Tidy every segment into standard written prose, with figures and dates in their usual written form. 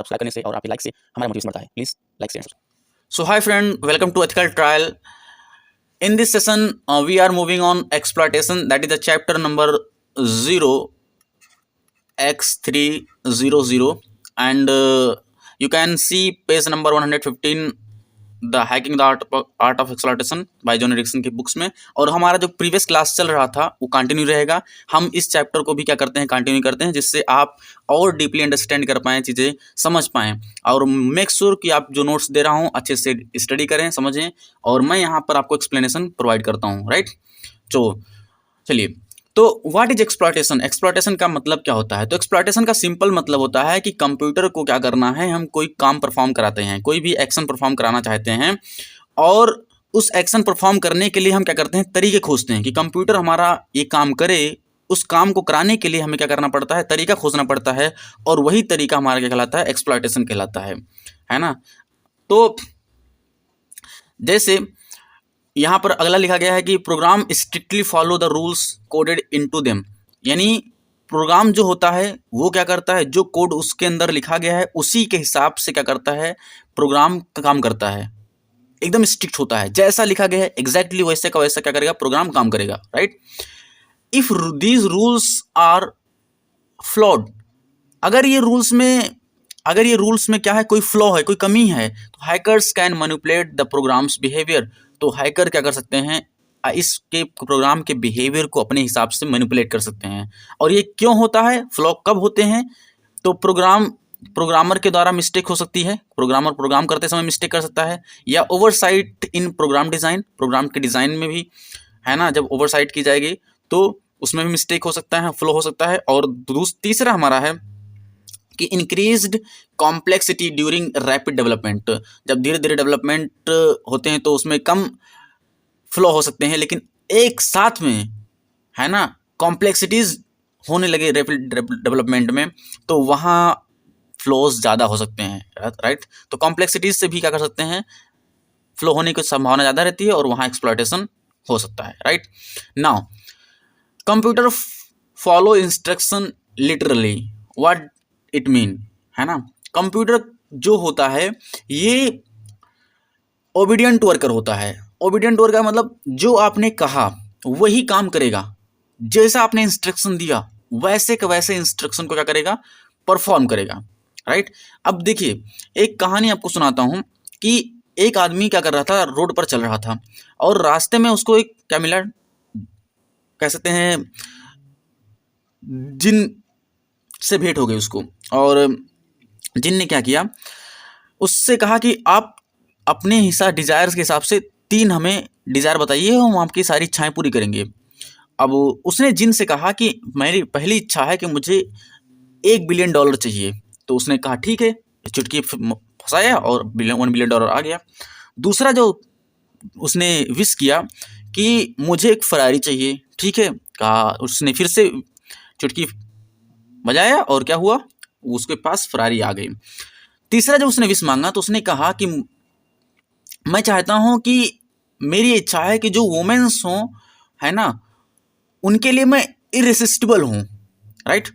Subscribe करने से और आपके लाइक से हमारा मोटिवेशन बढ़ता है। Please like share. So hi friend, welcome to Ethical Trial. In this session, we are moving on exploitation. That is the chapter number 0x300, and you can see page number 115, the hacking the art of exploitation by Johnny Erickson की books में। और हमारा जो previous class चल रहा था वो continue रहेगा। हम इस चैप्टर को भी क्या करते हैं, कंटिन्यू करते हैं, जिससे आप और डीपली अंडरस्टैंड कर पाएँ, चीज़ें समझ पाएँ। और मेक श्योर कि आप जो नोट्स दे रहा हूँ अच्छे से स्टडी करें, समझें, और मैं यहाँ पर आपको एक्सप्लेनेशन प्रोवाइड करता हूँ, राइट। तो चलिए, तो व्हाट इज एक्सप्लॉयटेशन? एक्सप्लॉयटेशन का मतलब क्या होता है? तो एक्सप्लॉयटेशन का सिंपल मतलब होता है कि कंप्यूटर को क्या करना है, हम कोई काम परफॉर्म कराते हैं, कोई भी एक्शन परफॉर्म कराना चाहते हैं, और उस एक्शन परफॉर्म करने के लिए हम क्या करते हैं, तरीके खोजते हैं कि कंप्यूटर हमारा ये काम करे। उस काम को कराने के लिए हमें क्या करना पड़ता है, तरीका खोजना पड़ता है, और वही तरीका हमारा क्या कहलाता है, एक्सप्लॉयटेशन कहलाता है ना। तो जैसे यहाँ पर अगला लिखा गया है कि program strictly follow the rules coded into them, यानी प्रोग्राम जो होता है वो क्या करता है, जो कोड उसके अंदर लिखा गया है उसी के हिसाब से क्या करता है, प्रोग्राम का काम करता है। एकदम स्ट्रिक्ट होता है, जैसा लिखा गया है एग्जैक्टली वैसे का वैसा क्या करेगा, प्रोग्राम काम करेगा, right. If these rules are flawed, अगर ये रूल्स में क्या है, कोई फ्लॉ है, कोई कमी है, तो hackers can manipulate the program's behaviour. तो हैकर क्या कर सकते हैं, इसके प्रोग्राम के बिहेवियर को अपने हिसाब से मैनिपुलेट कर सकते हैं। और ये क्यों होता है, फ्लॉ कब होते हैं? तो प्रोग्रामर के द्वारा मिस्टेक हो सकती है, प्रोग्रामर प्रोग्राम करते समय मिस्टेक कर सकता है, या ओवरसाइट इन प्रोग्राम डिज़ाइन, प्रोग्राम के डिज़ाइन में भी है ना, जब ओवरसाइट की जाएगी तो उसमें भी मिस्टेक हो सकता है, फ्लो हो सकता है। और तीसरा हमारा है कि increased complexity during rapid development, जब धीरे धीरे डेवलपमेंट होते हैं तो उसमें कम फ्लो हो सकते हैं, लेकिन एक साथ में है ना कॉम्प्लेक्सिटीज होने लगे रैपिड डेवलपमेंट में, तो वहाँ फ्लोज ज़्यादा हो सकते हैं, राइट। तो कॉम्प्लेक्सिटीज से भी क्या कर सकते हैं, फ्लो होने की संभावना ज़्यादा रहती है और वहाँ एक्सप्लॉयटेशन हो सकता है, right. Now computer follow instruction literally, what it mean, है ना। कंप्यूटर जो होता है ये ओबीडियंट वर्कर होता है। ओबीडियंट वर्कर मतलब जो आपने कहा वही काम करेगा, जैसा आपने इंस्ट्रक्शन दिया वैसे के वैसे इंस्ट्रक्शन को क्या करेगा, परफॉर्म करेगा, राइट। अब देखिए, एक कहानी आपको सुनाता हूँ कि एक आदमी क्या कर रहा था, रोड पर चल रहा था और रास्ते में उसको एक क्या मिला, कह सकते हैं जिन से भेंट हो गई उसको। और जिन ने क्या किया, उससे कहा कि आप अपने डिजायर्स के हिसाब से 3 हमें डिजायर बताइए, हम आपकी सारी इच्छाएं पूरी करेंगे। अब उसने जिन से कहा कि मेरी पहली इच्छा है कि मुझे $1 बिलियन चाहिए। तो उसने कहा ठीक है, चुटकी फंसाया और $1 बिलियन आ गया। दूसरा जो उसने विश किया कि मुझे एक फरारी चाहिए, ठीक है, कहा, उसने फिर से चुटकी बजाया और क्या हुआ, उसके पास फरारी आ गई। तीसरा जब उसने विश मांगा तो उसने कहा कि मैं चाहता हूं कि मेरी इच्छा है कि जो वुमेन्स हों, है ना, उनके लिए मैं इरेसिस्टिबल हूं, राइट।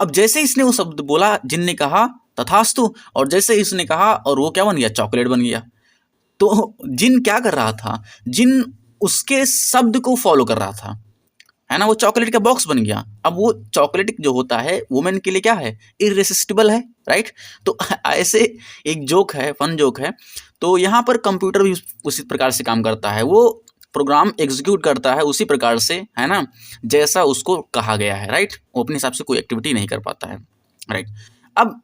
अब जैसे इसने वो शब्द बोला, जिन ने कहा तथास्तु, और जैसे इसने कहा और वो क्या बन गया, चॉकलेट बन गया। तो जिन क्या कर रहा था, जिन उसके शब्द को फॉलो कर रहा था, है ना, वो चॉकलेट का बॉक्स बन गया। अब वो चॉकलेट जो होता है वुमेन के लिए क्या है, इरेसिस्टिबल है, राइट। तो ऐसे एक जोक है, फन जोक है। तो यहाँ पर कंप्यूटर भी उसी प्रकार से काम करता है, वो प्रोग्राम एग्जीक्यूट करता है उसी प्रकार से, है ना, जैसा उसको कहा गया है, राइट। वो अपने हिसाब से कोई एक्टिविटी नहीं कर पाता है, राइट। अब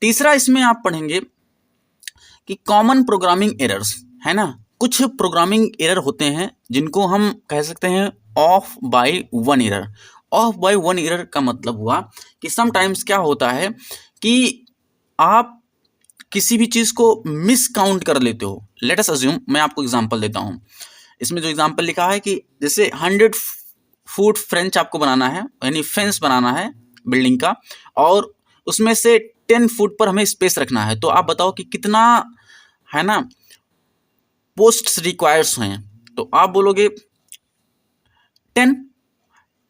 तीसरा इसमें आप पढ़ेंगे कि कॉमन प्रोग्रामिंग एरर्स, है ना, कुछ प्रोग्रामिंग एरर होते हैं जिनको हम कह सकते हैं of by one error. Of by one error का मतलब हुआ कि समटाइम्स क्या होता है कि आप किसी भी चीज़ को मिस काउंट कर लेते हो। लेट अस अज्यूम, मैं आपको एग्जांपल देता हूँ। इसमें जो एग्जांपल लिखा है कि जैसे 100 फुट फ्रेंच आपको बनाना है, यानी फेंस बनाना है बिल्डिंग का, और उसमें से 10 फुट पर हमें स्पेस रखना है। तो आप बताओ कि कितना, है ना, पोस्ट्स रिक्वायर्स हैं। तो आप बोलोगे 10।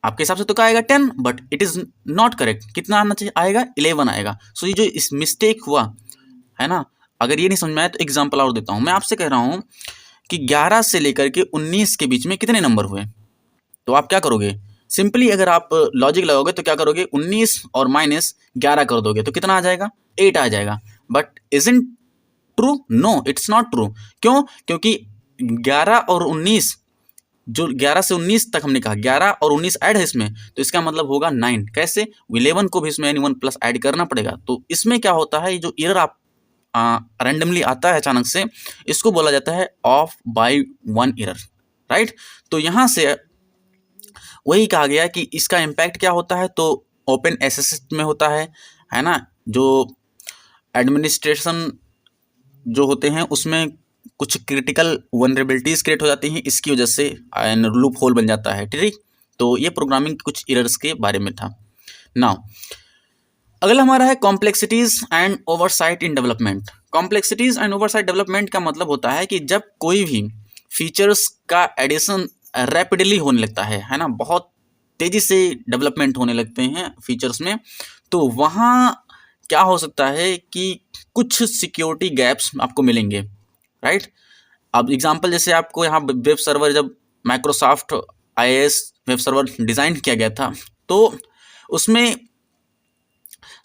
आपके हिसाब से तो क्या आएगा 10, but it is not correct. कितना आना चाहिए? आएगा 11 आएगा। सो ये जो इस मिस्टेक हुआ है ना, अगर ये नहीं समझ में आया तो एग्जाम्पल और देता हूँ। मैं आपसे कह रहा हूँ कि 11 से लेकर के 19 के बीच में कितने नंबर हुए, तो आप क्या करोगे? सिंपली अगर आप लॉजिक लगाओगे तो क्या करोगे? 19 और माइनस 11 कर दोगे तो कितना आ जाएगा? 8 आ जाएगा। But isn't true? No, it's not true. क्यों? क्योंकि 11 और 19, जो 11 से 19 तक हमने कहा, 11 और 19 ऐड है इसमें, तो इसका मतलब होगा 9। कैसे? 11 को भी इसमें यानी 1 प्लस ऐड करना पड़ेगा। तो इसमें क्या होता है, जो एरर आप रैंडमली आता है अचानक से, इसको बोला जाता है ऑफ बाय 1 एरर, राइट। तो यहाँ से वही कहा गया कि इसका इम्पैक्ट क्या होता है, तो ओपन एसएसएस में होता है ना। जो एडमिनिस्ट्रेशन जो होते हैं उसमें कुछ क्रिटिकल वनरेबिलिटीज क्रिएट हो जाती हैं, इसकी वजह से लूप होल बन जाता है, ठीक। तो ये प्रोग्रामिंग कुछ एरर्स के बारे में था। नाउ अगला हमारा है complexities and oversight in development. Complexities and oversight development का मतलब होता है कि जब कोई भी फीचर्स का एडिशन रैपिडली होने लगता है ना, बहुत तेजी से डेवलपमेंट होने लगते हैं फीचर्स में, तो वहाँ क्या हो सकता है कि कुछ सिक्योरिटी गैप्स आपको मिलेंगे, राइट। अब एग्जांपल जैसे आपको यहाँ वेब सर्वर, जब Microsoft IIS web server design किया गया था, तो उसमें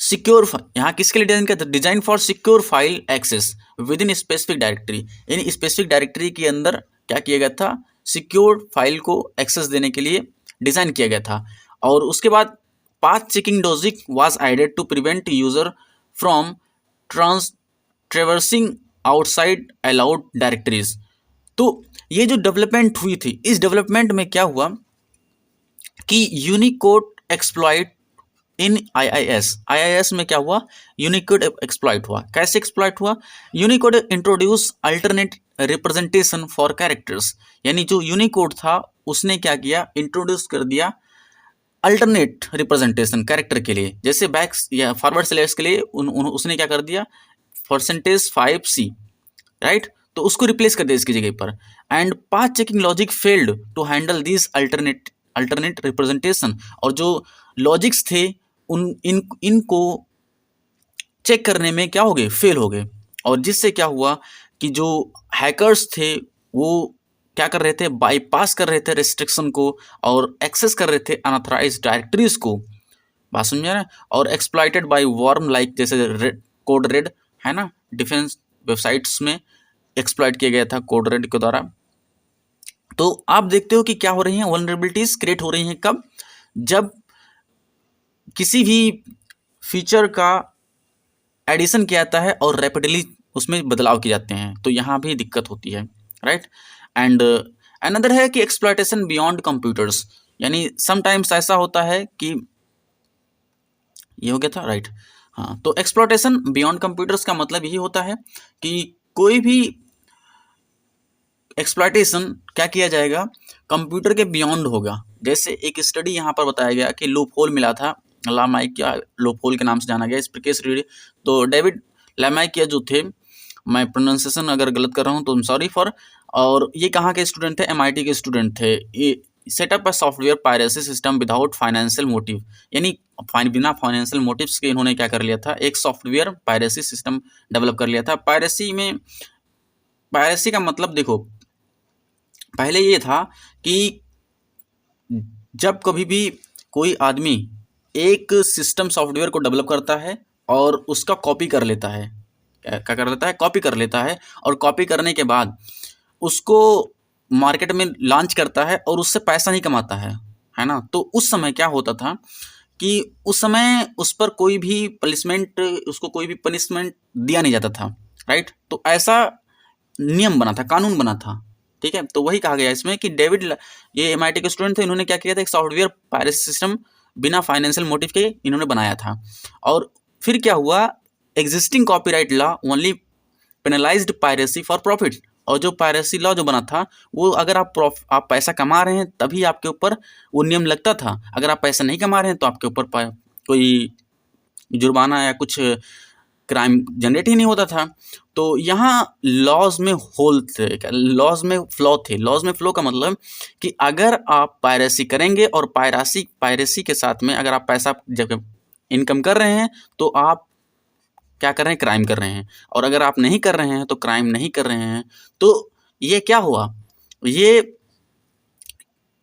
सिक्योर, यहाँ किसके लिए डिजाइन किया था? Design for secure file access within specific directory, यानी स्पेसिफिक डायरेक्टरी के अंदर क्या किया गया था? सिक्योर फाइल को एक्सेस देने के लिए डिजाइन किया गया था। और उसके बाद path checking logic was added to prevent user from traversing outside allowed directories. तो ये जो डेवलपमेंट हुई थी, इस डेवलपमेंट में क्या हुआ कि यूनिकोड एक्सप्लॉइट इन IIS में क्या हुआ? यूनिकोड एक्सप्लॉइट हुआ। कैसे एक्सप्लॉइट हुआ? Unicode introduce alternate representation for characters, यानी जो यूनिकोड था उसने क्या किया? इंट्रोड्यूस कर दिया अल्टरनेट रिप्रेजेंटेशन कैरेक्टर के लिए। जैसे बैक या फॉरवर्ड स्लैश के लिए उसने क्या कर दिया? %5C, right. तो उसको रिप्लेस कर दिया इसकी जगह पर। And path checking logic failed to handle this alternate representation, और जो लॉजिक्स थे इनको चेक करने में क्या हो गए? फेल हो गए। और जिससे क्या हुआ कि जो हैकर्स थे वो क्या कर रहे थे? बाईपास कर रहे थे रेस्ट्रिक्शन को, और एक्सेस कर रहे थे अनऑथराइज्ड डायरेक्टरीज को। बात समझ रहे हैं? और एक्सप्लॉइटेड बाय वर्म लाइक, जैसे कोड रेड है ना, डिफेंस वेबसाइट्स में एक्सप्लॉइट किया गया था कोड रेड के द्वारा। तो आप देखते हो कि क्या हो रही हैं? वल्नरेबिलिटीज क्रिएट हो रही हैं। कब? जब किसी भी फीचर का एडिशन किया जाता है और रैपिडली उसमें बदलाव किए जाते हैं, तो यहाँ भी दिक्कत होती है, राइट। एंड अनदर है कि एक्सप्लॉइटेशन बियॉन्ड कंप्यूटर्स, यानी समटाइम्स ऐसा होता है कि ये हो गया था, राइट। हाँ, तो एक्सप्लॉइटेशन बियॉन्ड कंप्यूटर्स का मतलब यही होता है कि कोई भी एक्सप्लॉइटेशन क्या किया जाएगा? कंप्यूटर के बियॉन्ड होगा। जैसे एक स्टडी यहाँ पर बताया गया कि लूप होल मिला था, लामाइकिया लूप होल के नाम से जाना गया इस केस स्टडी। तो डेविड लामाइकिया जो थे, मैं प्रोनाउंसिएशन अगर गलत कर रहा हूँ तो आई एम सॉरी फॉर, और ये कहाँ के स्टूडेंट थे? MIT के स्टूडेंट थे। ये setup a software piracy system without financial motive, यानी बिना फाइनेंशियल मोटिव्स के इन्होंने क्या कर लिया था? एक सॉफ्टवेयर पायरेसी सिस्टम डेवलप कर लिया था। पायरेसी का मतलब देखो, पहले ये था कि जब कभी भी कोई आदमी एक सिस्टम सॉफ्टवेयर को डेवलप करता है और उसका कॉपी कर लेता है, क्या कर लेता है? कॉपी कर लेता है, और कॉपी करने के बाद उसको मार्केट में लॉन्च करता है और उससे पैसा नहीं कमाता है ना। तो उस समय क्या होता था कि उस समय उस पर कोई भी उसको कोई भी पनिशमेंट दिया नहीं जाता था, राइट। तो ऐसा नियम बना था, कानून बना था, ठीक है। तो वही कहा गया इसमें कि डेविड, ये MIT के स्टूडेंट थे, इन्होंने क्या किया था? एक सॉफ्टवेयर पायरेसी सिस्टम बिना फाइनेंशियल मोटिव के इन्होंने बनाया था। और फिर क्या हुआ? Existing copyright law only penalised piracy for profit, और जो पायरेसी लॉ जो बना था वो अगर आप पैसा कमा रहे हैं तभी आपके ऊपर वो नियम लगता था। अगर आप पैसा नहीं कमा रहे हैं तो आपके ऊपर कोई जुर्माना या कुछ क्राइम जनरेट ही नहीं होता था। तो यहाँ लॉज में होल थे, लॉज में फ्लॉ थे। लॉज में फ्लॉ का मतलब कि अगर आप पायरेसी करेंगे और पायरेसी के साथ में अगर आप पैसा जब इनकम कर रहे हैं तो आप क्या कर रहे हैं, क्राइम कर रहे हैं। और अगर आप नहीं कर रहे हैं तो क्राइम नहीं कर रहे हैं। तो ये क्या हुआ, ये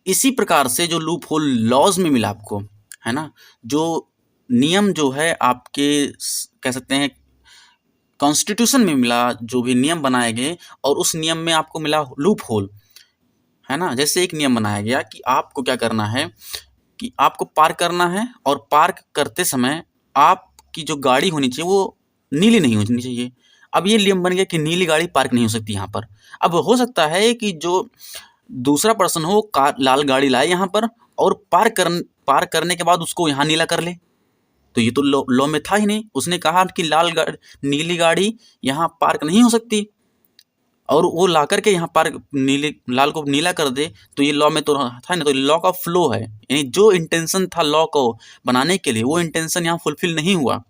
इसी प्रकार से जो लूप होल लॉज में मिला आपको, है ना, जो नियम जो है आपके कह सकते हैं कॉन्स्टिट्यूशन में मिला, जो भी नियम बनाए गए और उस नियम में आपको मिला लूप होल, है ना। जैसे एक नियम बनाया गया कि आपको क्या करना है कि आपको पार्क करना है और पार्क करते समय आपकी जो गाड़ी होनी चाहिए वो नीली नहीं होनी चाहिए। अब ये नियम बन गया कि नीली गाड़ी पार्क नहीं हो सकती यहाँ पर। अब हो सकता है कि जो दूसरा पर्सन हो कार लाल गाड़ी लाए यहाँ पर और पार्क करने के बाद उसको यहाँ नीला कर ले, तो ये तो लॉ में था ही नहीं। उसने कहा कि नीली गाड़ी यहाँ पार्क नहीं हो सकती और वो ला करके यहाँ पार्क लाल को नीला कर दे, तो ये लॉ में तो था ना। तो लॉ का फ्लो है, यानी जो इंटेंशन था लॉ को बनाने के लिए वो इंटेंशन यहाँ फुलफिल नहीं हुआ।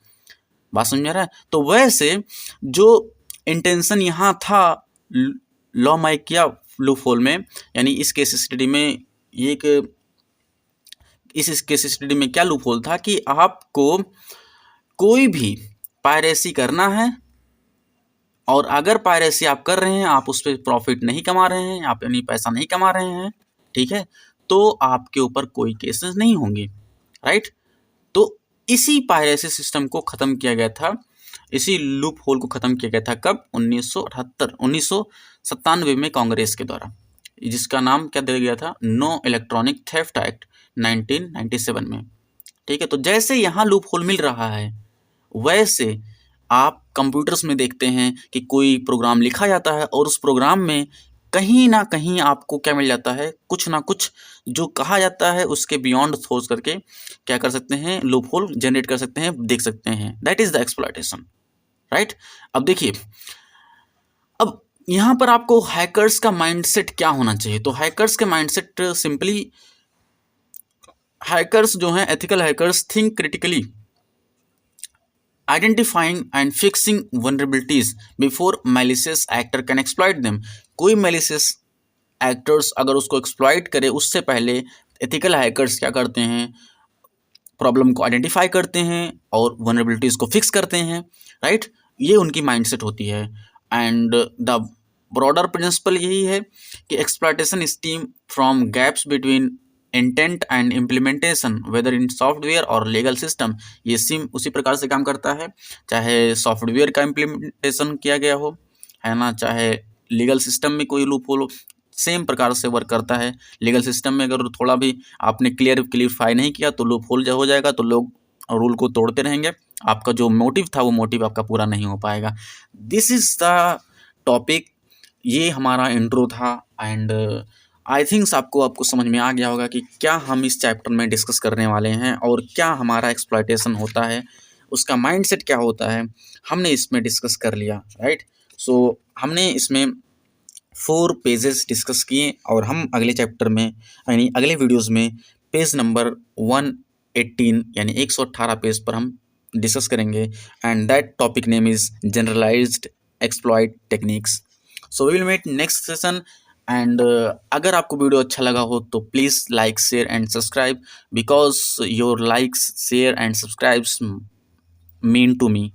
बात समझ में आ रहा है। तो वैसे जो इंटेंशन यहाँ था लॉ में किया लूप होल में, यानी इस केस स्टडी में इस केस स्टडी में क्या लूप होल था कि आपको कोई भी पायरेसी करना है और अगर पायरेसी आप कर रहे हैं, आप उस पर प्रॉफिट नहीं कमा रहे हैं, आप यानी पैसा नहीं कमा रहे हैं, ठीक है, तो आपके ऊपर कोई केसेस नहीं होंगे, राइट। तो इसी पायरेसी सिस्टम को ख़त्म किया गया था, इसी लूप होल को ख़त्म किया गया था कब, 1997 में कांग्रेस के द्वारा, जिसका नाम क्या दिया गया था, नो इलेक्ट्रॉनिक थेफ्ट एक्ट 1997 में, ठीक है। तो जैसे यहाँ लूप होल मिल रहा है वैसे आप कंप्यूटर्स में देखते हैं कि कोई प्रोग्राम लिखा जाता है और उस प्रोग्राम में कहीं ना कहीं आपको क्या मिल जाता है, कुछ ना कुछ जो कहा जाता है उसके बियॉन्ड सोच करके क्या कर सकते हैं, लूप होल जनरेट कर सकते हैं, देख सकते हैं। That is the exploitation, right. अब देखिए, अब यहाँ पर आपको हैकर्स का माइंडसेट क्या होना चाहिए। तो हैकर्स के माइंडसेट सिंपली, हैकर्स जो हैं ethical hackers think critically, identifying and fixing vulnerabilities before malicious actor can exploit them। कोई malicious actors अगर उसको exploit करे उससे पहले ethical hackers क्या करते हैं, प्रॉब्लम को आइडेंटिफाई करते हैं और vulnerabilities को फिक्स करते हैं, राइट। ये उनकी माइंडसेट होती है। एंड द ब्रॉडर प्रिंसिपल यही है कि exploitation stem from gaps between intent and implementation whether in software और लीगल सिस्टम। ये सिम उसी प्रकार से काम करता है, चाहे सॉफ्टवेयर का इम्प्लीमेंटेशन किया गया हो, है ना, चाहे लीगल सिस्टम में कोई लूप होल, सेम प्रकार से वर्क करता है। लीगल सिस्टम में अगर थोड़ा भी आपने क्लियरफाई नहीं किया तो लूप होल हो जाएगा, तो लोग रूल को तोड़ते रहेंगे, आपका जो मोटिव था वो मोटिव आपका पूरा नहीं हो पाएगा। दिस इज़ द टॉपिक, ये हमारा इंट्रो था। एंड आई थिंक्स आपको समझ में आ गया होगा कि क्या हम इस चैप्टर में डिस्कस करने वाले हैं और क्या हमारा एक्सप्लॉयटेशन होता है, उसका माइंडसेट क्या होता है, हमने इसमें डिस्कस कर लिया, राइट। सो हमने इसमें 4 पेजेस डिस्कस किए और हम अगले चैप्टर में यानी अगले वीडियोज़ में पेज नंबर 118 यानी 118 पेज पर हम डिस्कस करेंगे। And that topic name is generalized exploit techniques. So we will met next session. And अगर आपको वीडियो अच्छा लगा हो तो please like share and subscribe, because your likes share and subscribes mean to me.